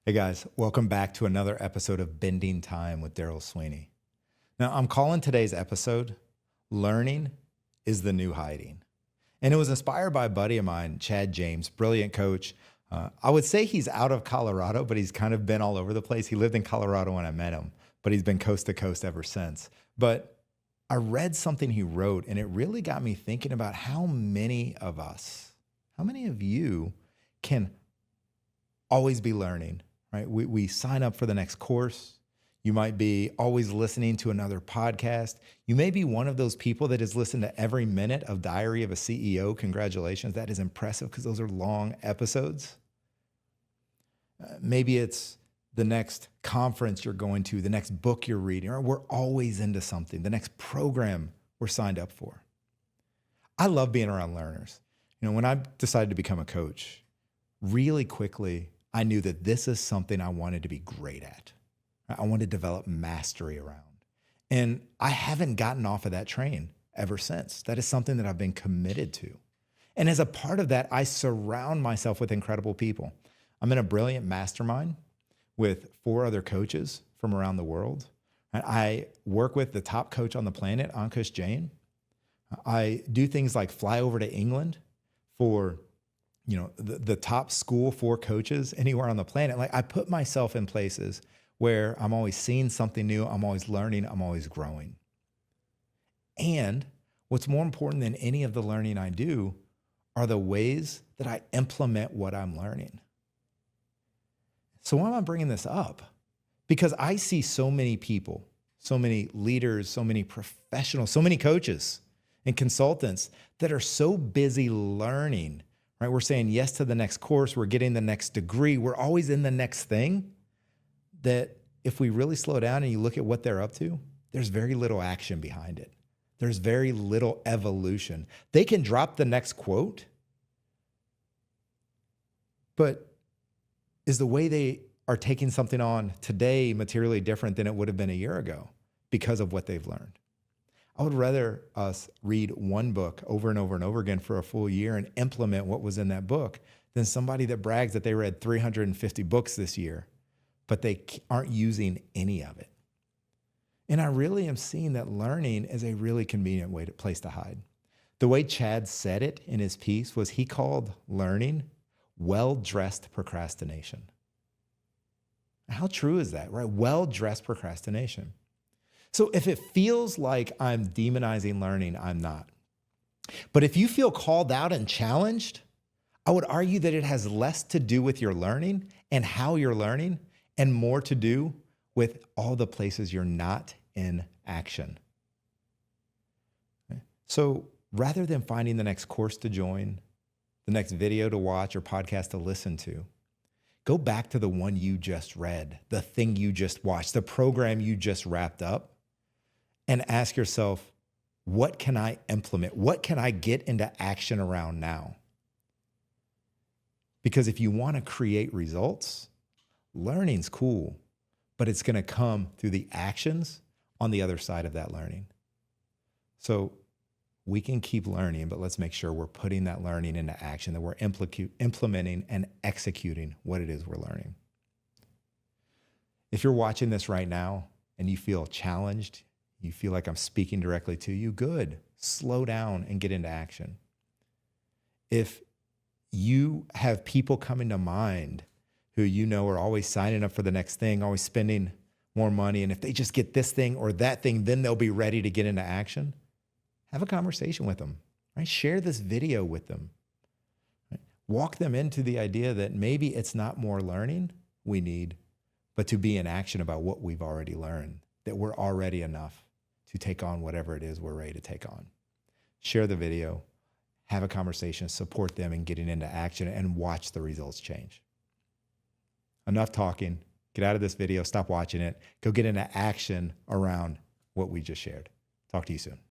Hey guys, welcome back to another episode of Bending Time with Daryl Sweeney. Now, I'm calling today's episode Learning is the New Hiding. And it was inspired by a buddy of mine, Chad James, brilliant coach. I would say he's out of Colorado, but he's kind of been all over the place. He lived in Colorado when I met him, but he's been coast to coast ever since. But I read something he wrote, and it really got me thinking about how many of us, how many of you can always be learning, right? We sign up for the next course. You might be always listening to another podcast. You may be one of those people that has listened to every minute of Diary of a CEO. Congratulations. That is impressive because those are long episodes. Maybe it's the next conference you're going to, the next book you're reading, or we're always into something, the next program we're signed up for. I love being around learners. You know, when I decided to become a coach, really quickly, I knew that this is something I wanted to be great at. I wanted to develop mastery around. And I haven't gotten off of that train ever since. That is something that I've been committed to. And as a part of that, I surround myself with incredible people. I'm in a brilliant mastermind with 4 other coaches from around the world. And I work with the top coach on the planet, Ankush Jain. I do things like fly over to England for the top school for coaches anywhere on the planet. Like, I put myself in places where I'm always seeing something new. I'm always learning. I'm always growing. And what's more important than any of the learning I do are the ways that I implement what I'm learning. So why am I bringing this up? Because I see so many people, so many leaders, so many professionals, so many coaches and consultants that are so busy learning, right? We're saying yes to the next course. We're getting the next degree. We're always in the next thing, that if we really slow down and you look at what they're up to, there's very little action behind it. There's very little evolution. They can drop the next quote, but is the way they are taking something on today materially different than it would have been a year ago because of what they've learned? I would rather us read one book over and over and over again for a full year and implement what was in that book than somebody that brags that they read 350 books this year, but they aren't using any of it. And I really am seeing that learning is a really convenient place to hide. The way Chad said it in his piece was he called learning well-dressed procrastination. How true is that, right? Well-dressed procrastination. So if it feels like I'm demonizing learning, I'm not. But if you feel called out and challenged, I would argue that it has less to do with your learning and how you're learning and more to do with all the places you're not in action. Okay? So rather than finding the next course to join, the next video to watch or podcast to listen to, go back to the one you just read, the thing you just watched, the program you just wrapped up, and ask yourself, what can I implement? What can I get into action around now? Because if you want to create results, learning's cool, but it's going to come through the actions on the other side of that learning. So we can keep learning, but let's make sure we're putting that learning into action, that we're implementing and executing what it is we're learning. If you're watching this right now and you feel challenged, you feel like I'm speaking directly to you, good. Slow down and get into action. If you have people coming to mind who you know are always signing up for the next thing, always spending more money, and if they just get this thing or that thing, then they'll be ready to get into action, have a conversation with them, right? Share this video with them. Right? Walk them into the idea that maybe it's not more learning we need, but to be in action about what we've already learned, that we're already enough to take on whatever it is we're ready to take on. Share the video, have a conversation, support them in getting into action, and watch the results change. Enough talking. Get out of this video, stop watching it, go get into action around what we just shared. Talk to you soon.